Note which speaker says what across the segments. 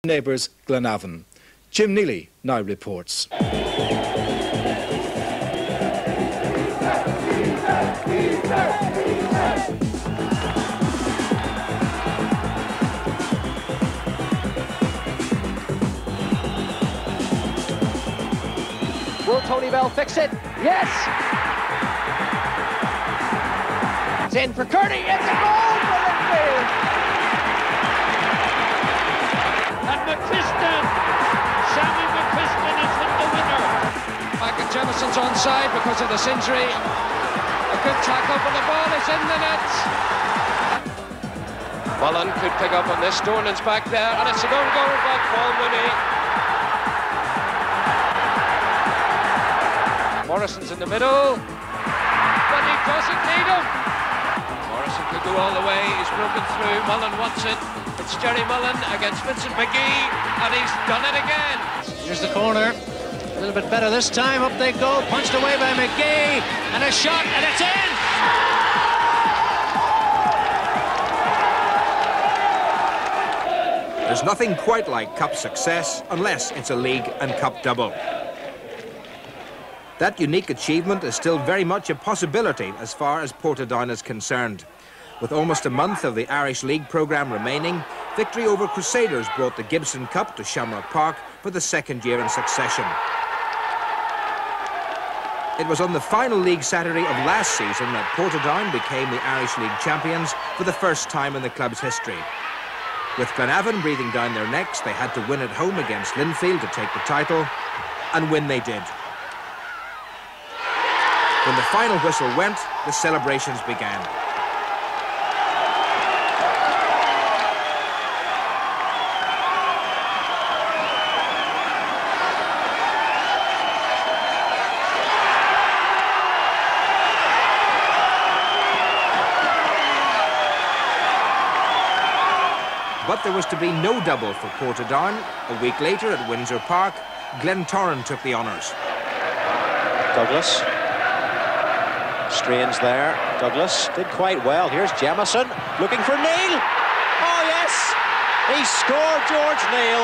Speaker 1: neighbours Glenavon. Jim Neely now reports.
Speaker 2: Will Tony Bell fix it? Yes! It's in for Kearney. It's a goal for Linfield!
Speaker 3: And McPhiston! Sammy McPhiston has hit the winner!
Speaker 4: Michael Jamison's onside because of this injury. A good tackle, but the ball is in the net. Mullen could pick up on this. Dornan's back there, and it's a own goal by Paul Mooney. Morrison's in the middle, but he doesn't need him. Morrison could go all the way, he's broken through, Mullen wants it. It's Jerry Mullen against Vincent McGee, and he's done it again.
Speaker 5: Here's the corner, a little bit better this time, up they go, punched away by McGee, and a shot, and it's in!
Speaker 6: There's nothing quite like cup success unless it's a league and cup double. That unique achievement is still very much a possibility as far as Portadown is concerned. With almost a month of the Irish League programme remaining, victory over Crusaders brought the Gibson Cup to Shamrock Park for the second year in succession. It was on the final league Saturday of last season that Portadown became the Irish League champions for the first time in the club's history. With Glenavon breathing down their necks, they had to win at home against Linfield to take the title, and win they did. When the final whistle went, the celebrations began. But there was to be no double for Portadown. A week later at Windsor Park, Glentoran took the honours.
Speaker 5: Douglas. Strains there. Douglas did quite well. Here's Jamison looking for Neil. Oh, yes! He scored, George Neil.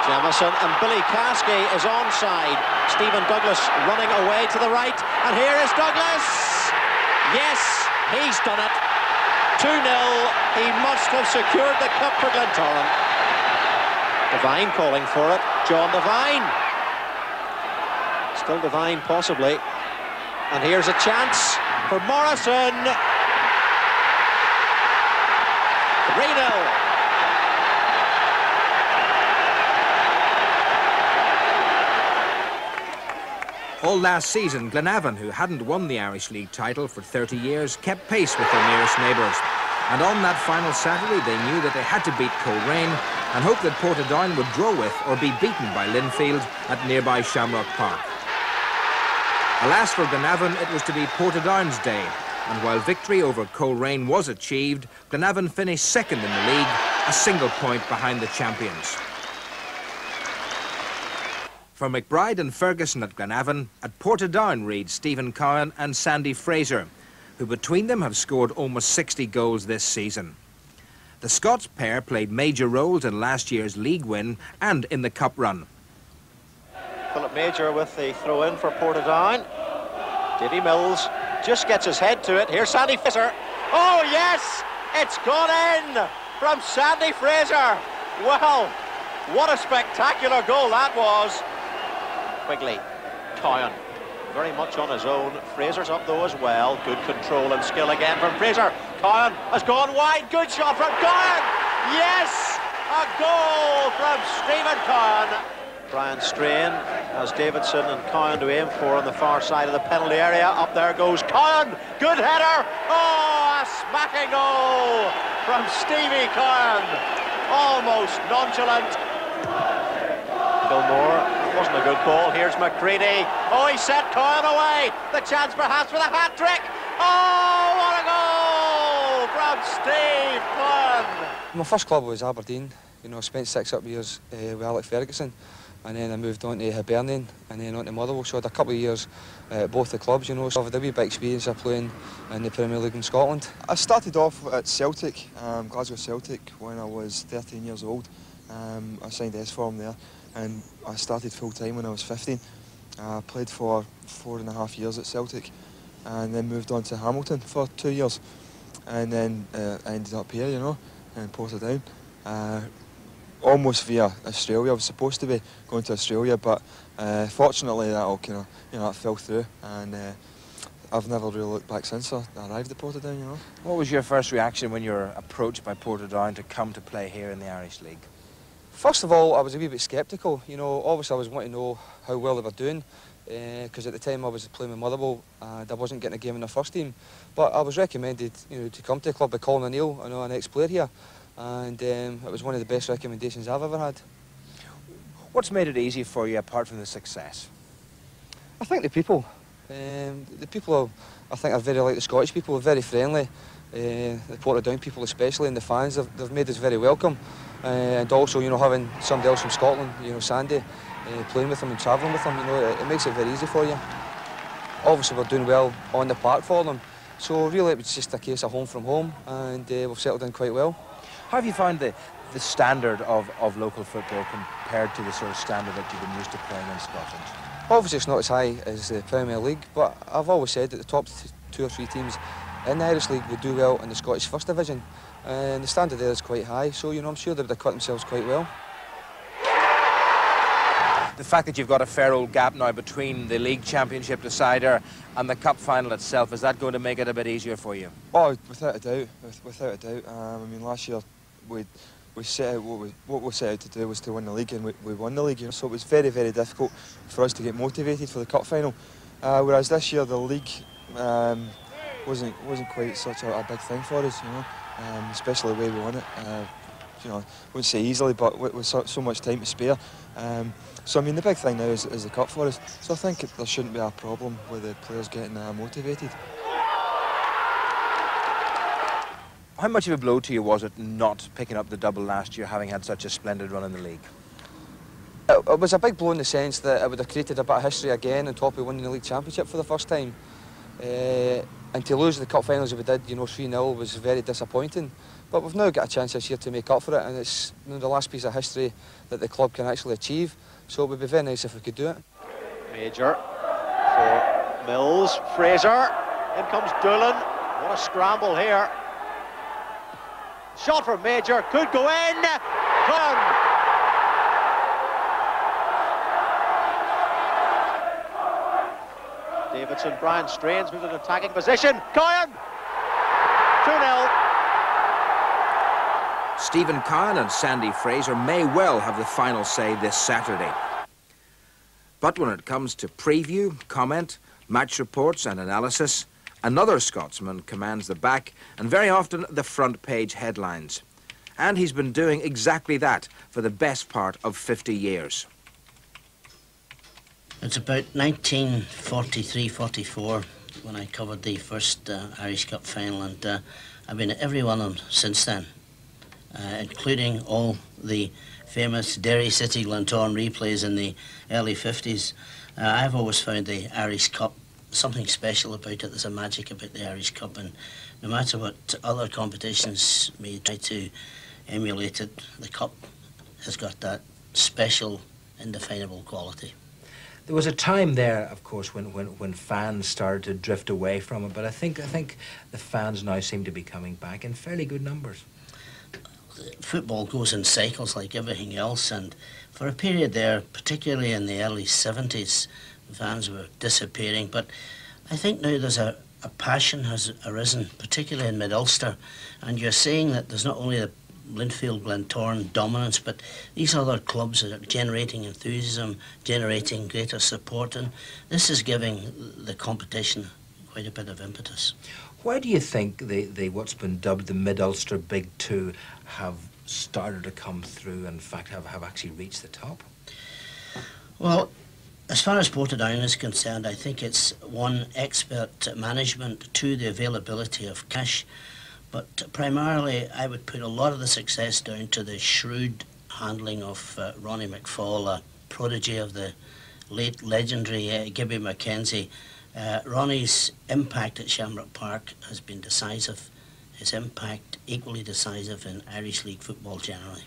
Speaker 5: Jamison and Billy Caskey is onside. Stephen Douglas running away to the right. And here is Douglas. Yes, he's done it. 2-0. He must have secured the cup for Glentoran. Devine calling for it. John Devine. Still Devine, possibly. And here's a chance for Morrison. 3-0.
Speaker 6: All last season, Glenavon, who hadn't won the Irish League title for 30 years, kept pace with their nearest neighbours. And on that final Saturday, they knew that they had to beat Coleraine and hoped that Portadown would draw with or be beaten by Linfield at nearby Shamrock Park. Alas for Glenavon, it was to be Portadown's day, and while victory over Coleraine was achieved, Glenavon finished second in the league, a single point behind the champions. For McBride and Ferguson at Glenavon, at Portadown read Stephen Cowan and Sandy Fraser, who between them have scored almost 60 goals this season. The Scots pair played major roles in last year's league win and in the cup run.
Speaker 5: Philip Major with the throw-in for Portadown. Davy Mills just gets his head to it. Here's Sandy Fraser. Oh, yes! It's gone in from Sandy Fraser. Well, what a spectacular goal that was. Quigley, Cowan, very much on his own. Fraser's up though as well. Good control and skill again from Fraser. Cowan has gone wide. Good shot from Cowan. Yes! A goal from Stephen Cowan. Brian Strain has Davidson and Cowan to aim for on the far side of the penalty area. Up there goes Cowan. Good header. Oh, a smacking goal from Stevie Cowan. Almost nonchalant. Gilmore, wasn't a good ball. Here's McCready. Oh, he sent Cowan away. The chance perhaps for the hat-trick. Oh, what a goal from Steve Cowan.
Speaker 7: My first club was Aberdeen. You know, I spent 6 up years with Alex Ferguson. and then I moved on to Hibernian and then on to Motherwell. So I had a couple of years at both the clubs, you know, so I've had a wee bit of experience of playing in the Premier League in Scotland.
Speaker 8: I started off at Celtic, Glasgow Celtic, when I was 13 years old. I signed S-Form there, and I started full-time when I was 15. I played for 4.5 years at Celtic, and then moved on to Hamilton for 2 years. And then I ended up here, you know, in Portadown. Almost via Australia. I was supposed to be going to Australia, but fortunately that all kind of, you know, that fell through, and I've never really looked back since I arrived at Portadown, you know.
Speaker 6: What was your first reaction when you were approached by Portadown to come to play here in the Irish League?
Speaker 7: First of all, I was a wee bit sceptical. You know, obviously I was wanting to know how well they were doing, because at the time I was playing with Motherwell and I wasn't getting a game in the first team. But I was recommended, you know, to come to the club by Colin O'Neill, I know, an ex-player here, and it was one of the best recommendations I've ever had.
Speaker 6: What's made it easy for you apart from the success?
Speaker 7: I think the people. The people, I think, are very like the Scottish people, very friendly. The Portadown people especially, and the fans, they've made us very welcome. And also, you know, having somebody else from Scotland, you know, Sandy, playing with them and travelling with them, you know, it makes it very easy for you. Obviously, we're doing well on the park for them, so really it was just a case of home from home, and we've settled in quite well.
Speaker 6: How have you found the standard of local football compared to the sort of standard that you've been used to playing in Scotland?
Speaker 7: Obviously, it's not as high as the Premier League, but I've always said that the top 2 or 3 teams in the Irish League would do well in the Scottish First Division, and the standard there is quite high, so, you know, I'm sure they would acquit themselves quite well.
Speaker 6: The fact that you've got a fair old gap now between the League Championship decider and the Cup final itself, is that going to make it a bit easier for you?
Speaker 8: Oh, without a doubt, without a doubt. I mean, last year we set out what we set out to do was to win the league, and we won the league. You know, so it was very, very difficult for us to get motivated for the cup final. Whereas this year the league wasn't quite such a big thing for us, you know, especially the way we won it. You know, I wouldn't say easily, but with so much time to spare. So I mean, the big thing now is the cup for us. So I think there shouldn't be a problem with the players getting motivated.
Speaker 6: How much of a blow to you was it not picking up the double last year, having had such a splendid run in the league?
Speaker 7: It was a big blow in the sense that it would have created a bit of history again on top of winning the League Championship for the first time. And to lose the cup finals as we did, you know, 3-0 was very disappointing. But we've now got a chance this year to make up for it, and it's, you know, the last piece of history that the club can actually achieve. So it would be very nice if we could do it.
Speaker 5: Major for Mills, Fraser, in comes Doolan. What a scramble here. Shot from Major, could go in. Gone. Davidson, Brian Strains with an attacking position. Coyan! 2-0.
Speaker 6: Stephen Cowan and Sandy Fraser may well have the final say this Saturday. But when it comes to preview, comment, match reports and analysis, another Scotsman commands the back and very often the front page headlines. And he's been doing exactly that for the best part of 50 years.
Speaker 9: It's about 1943-44 when I covered the first Irish Cup final, and I've been at every one of them since then, including all the famous Derry City Glentoran replays in the early 50s. I've always found the Irish Cup something special about it. There's a magic about the Irish Cup, and no matter what other competitions may try to emulate it, the Cup has got that special, indefinable quality.
Speaker 6: There was a time there, of course, when fans started to drift away from it, but I think the fans now seem to be coming back in fairly good numbers.
Speaker 9: Football goes in cycles like everything else, and for a period there, particularly in the early 70s, fans were disappearing, but I think now there's a passion has arisen, particularly in Mid-Ulster, and you're seeing that there's not only the Linfield Glentoran dominance, but these other clubs that are generating enthusiasm, generating greater support, and this is giving the competition quite a bit of impetus.
Speaker 6: Why do you think the what's been dubbed the Mid-Ulster Big Two have started to come through, in fact have actually reached the top?
Speaker 9: Well, as far as Portadown is concerned, I think it's one, expert management, two, the availability of cash, but primarily I would put a lot of the success down to the shrewd handling of Ronnie McFall, prodigy of the late legendary Gibby Mackenzie. Ronnie's impact at Shamrock Park has been decisive. His impact equally decisive in Irish League football generally.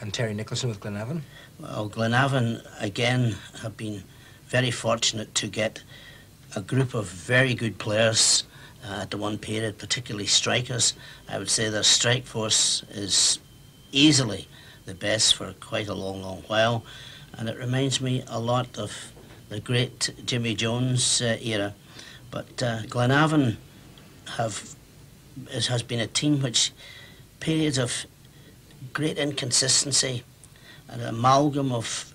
Speaker 6: And Terry Nicholson with Glenavon?
Speaker 9: Well, Glenavon again have been very fortunate to get a group of very good players at the one period, particularly strikers. I would say their strike force is easily the best for quite a long while, and it reminds me a lot of the great Jimmy Jones era. But Glenavon has been a team which periods of great inconsistency, an amalgam of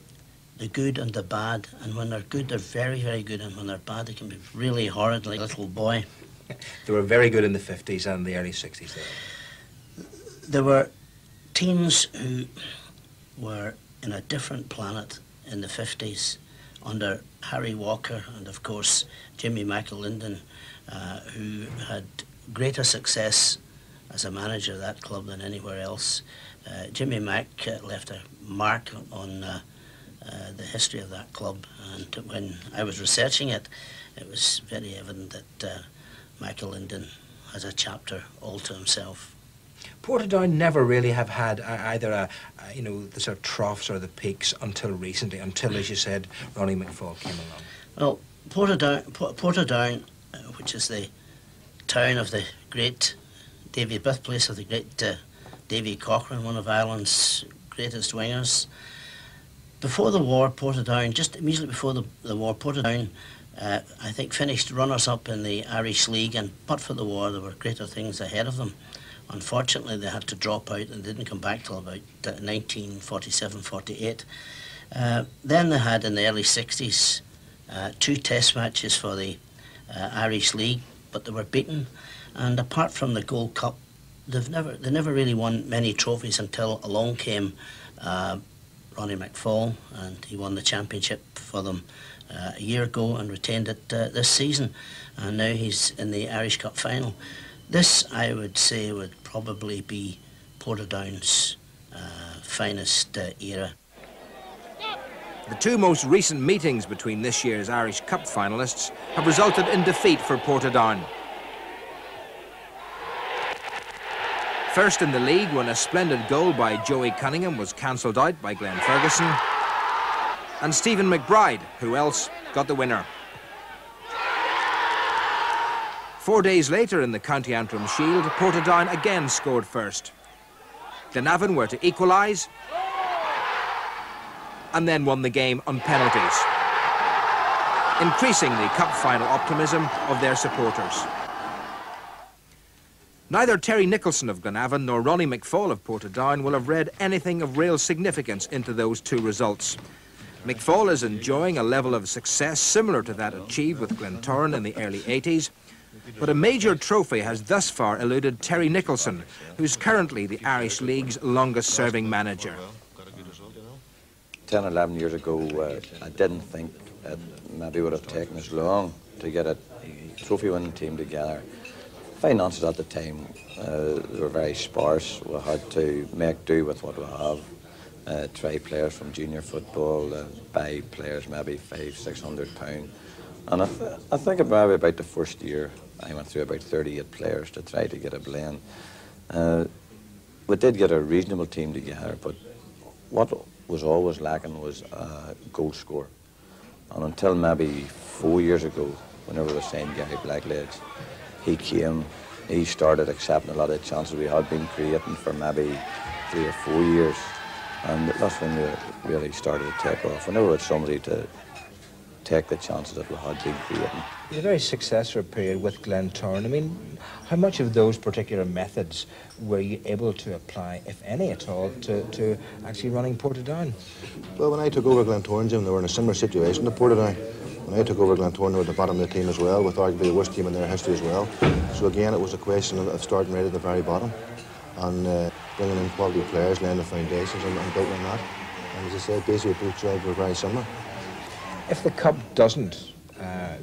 Speaker 9: the good and the bad, and when they're good they're very, very good, and when they're bad they can be really horrid like a little boy.
Speaker 6: They were very good in the 50s and the early 60s.
Speaker 9: There were teams who were in a different planet in the 50s under Harry Walker and of course Jimmy McAlinden, who had greater success as a manager of that club than anywhere else. Jimmy Mac left a mark on the history of that club, and when I was researching it, it was very evident that McAlinden has a chapter all to himself.
Speaker 6: Portadown never really have had either the sort of troughs or the peaks until recently, until, as you said, Ronnie McFall came along.
Speaker 9: Well, Portadown, which is the town of the great birthplace of the great Davy Cochrane, one of Ireland's greatest wingers. Before the war, Portadown, just immediately before the war, Portadown, I think, finished runners-up in the Irish League, and but for the war, there were greater things ahead of them. Unfortunately, they had to drop out and didn't come back till about 1947-48. Then they had, in the early 60s, 2 test matches for the Irish League, but they were beaten. And apart from the Gold Cup, they never really won many trophies until along came Ronnie McFall, and he won the championship for them a year ago and retained it this season. And now he's in the Irish Cup final. This, I would say, would probably be Portadown's finest era.
Speaker 6: The 2 most recent meetings between this year's Irish Cup finalists have resulted in defeat for Portadown. First in the league, when a splendid goal by Joey Cunningham was cancelled out by Glenn Ferguson, and Stephen McBride, who else, got the winner. 4 days later in the County Antrim Shield, Portadown again scored first. Glenavon were to equalise and then won the game on penalties, increasing the cup final optimism of their supporters. Neither Terry Nicholson of Glenavon nor Ronnie McFall of Portadown will have read anything of real significance into those 2 results. McFall is enjoying a level of success similar to that achieved with Glentoran in the early 80s, but a major trophy has thus far eluded Terry Nicholson, who's currently the Irish League's longest-serving manager.
Speaker 10: 10 or 11 years ago, I didn't think it maybe would have taken as long to get a trophy-winning team together. Finances at the time were very sparse. We had to make do with what we have. Try players from junior football, buy players maybe £500–600. And I think maybe about the first year, I went through about 38 players to try to get a blend. We did get a reasonable team together, but what was always lacking was a goal scorer. And until maybe 4 years ago, whenever we signed Gary Blacklegs, he came, he started accepting a lot of the chances we had been creating for maybe 3 or 4 years. And that's when we really started to take off. Whenever we had somebody to take the chances that we had been creating.
Speaker 6: It was a very successful period with Glentoran. I mean, how much of those particular methods were you able to apply, if any at all, to actually running Portadown?
Speaker 11: Well, when I took over Glentoran, Jim, they were in a similar situation to Portadown. When I took over Glentoran, they were at the bottom of the team as well, with arguably the worst team in their history as well. So again, it was a question of starting right at the very bottom and bringing in quality players, laying the foundations and building on that. And as I said, basically both jobs were very similar.
Speaker 6: If the Cup doesn't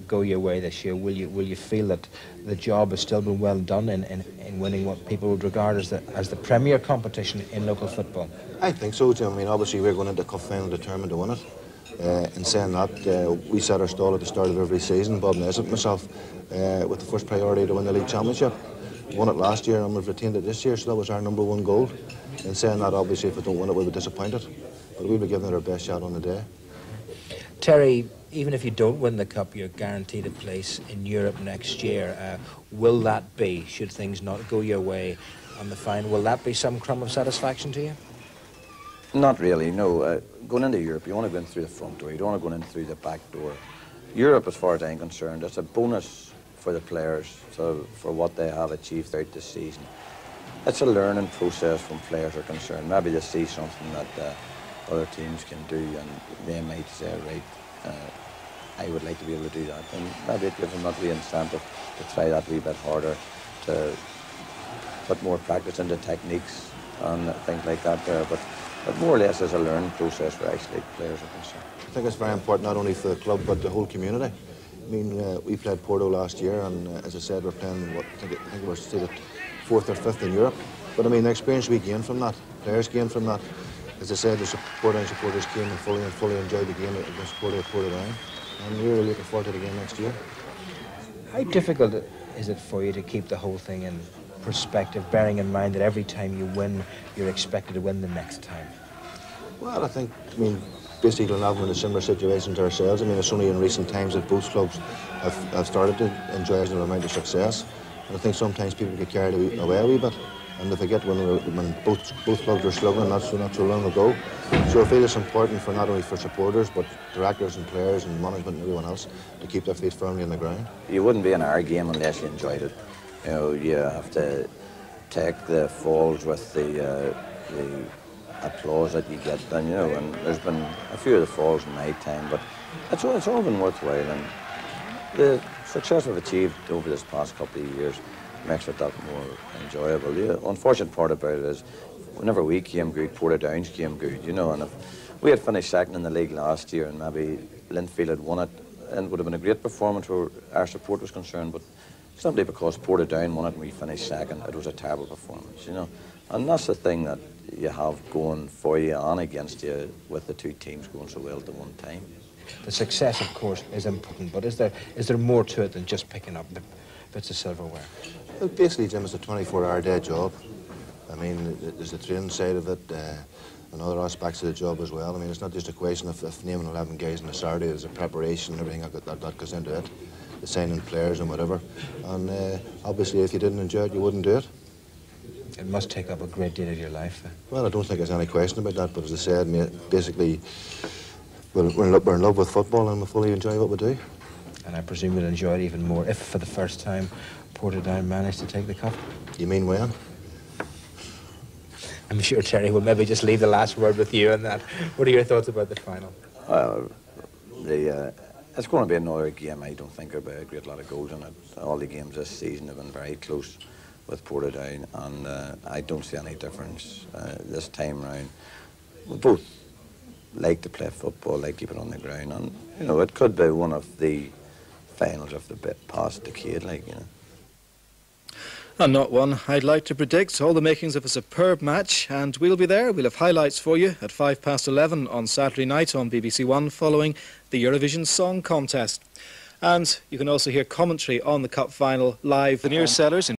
Speaker 6: go your way this year, will you feel that the job has still been well done in winning what people would regard as the premier competition in local football?
Speaker 11: I think so, Jim. I mean, obviously we're going into the Cup final determined to win it. In saying that, we set our stall at the start of every season, Bob Nesbitt and myself, with the first priority to win the league championship. We won it last year and we've retained it this year, so that was our #1 goal. In saying that, obviously, if we don't win it, we'll be disappointed. But we'll be giving it our best shot on the day.
Speaker 6: Terry, even if you don't win the cup, you're guaranteed a place in Europe next year. Will that be, should things not go your way on the final, will that be some crumb of satisfaction to you?
Speaker 10: Not really, no. Going into Europe, you want to go in through the front door. You don't want to go in through the back door. Europe, as far as I'm concerned, it's a bonus for the players for what they have achieved throughout the season. It's a learning process when players are concerned. Maybe they see something that other teams can do and they might say, right, I would like to be able to do that. And maybe it gives them that wee incentive to try that a wee bit harder, to put more practice into techniques and things like that there. But more or less as a learning process for actually players are concerned.
Speaker 11: I think it's very important not only for the club but the whole community. I mean, we played Porto last year and as I said, we're playing, I think we're still at 4th or 5th in Europe. But I mean, the experience we gain from that, players gain from that. As I said, the Portadown supporters came and fully enjoyed the game against Portadown. And we're really looking forward to the game next year.
Speaker 6: How difficult is it for you to keep the whole thing in perspective, bearing in mind that every time you win, you're expected to win the next time?
Speaker 11: Well, I mean, basically Glenavon in a similar situation to ourselves. I mean, it's only in recent times that both clubs have started to enjoy an amount of success. And I think sometimes people get carried away a wee bit, and they forget when both clubs were slugging not so long ago. So I feel it's important for not only for supporters, but directors and players and management and everyone else to keep their feet firmly on the ground.
Speaker 10: You wouldn't be in our game unless you enjoyed it. You know, you have to take the falls with the applause that you get, and you know, and there's been a few of the falls in my time, but it's all been worthwhile, and the success we've achieved over this past couple of years makes it that more enjoyable. The unfortunate part about it is, whenever we came good, Portadown came good, you know, and if we had finished second in the league last year and maybe Linfield had won it, and it would have been a great performance where our support was concerned, but simply because Portadown won it and we finished second, it was a terrible performance, you know. And that's the thing that you have going for you and against you with the two teams going so well at the one time.
Speaker 6: The success, of course, is important, but is there more to it than just picking up the bits of silverware?
Speaker 11: Well, basically, Jim, it's a 24-hour day job. I mean, there's the training side of it and other aspects of the job as well. I mean, it's not just a question of naming 11 guys on a Saturday. There's a preparation and everything that goes into it, the signing players and whatever. And obviously, if you didn't enjoy it, you wouldn't do it.
Speaker 6: It must take up a great deal of your life.
Speaker 11: Well, I don't think there's any question about that, but as I said, basically, we're in love with football and we fully enjoy what we do.
Speaker 6: And I presume you'll enjoy it even more if, for the first time, Portadown managed to take the cup.
Speaker 11: You mean when?
Speaker 6: I'm sure Terry will maybe just leave the last word with you on that. What are your thoughts about the final?
Speaker 10: It's going to be another game. I don't think there'll be a great lot of goals in it. All the games this season have been very close with Portadown, and I don't see any difference this time round. We both like to play football, like to keep it on the ground, and you know, it could be one of the finals of the past decade, like, you know.
Speaker 1: And not one I'd like to predict. All the makings of a superb match, and we'll be there. We'll have highlights for you at 11:05 on Saturday night on BBC One following the Eurovision Song Contest. And you can also hear commentary on the Cup final live. The nearest sellers in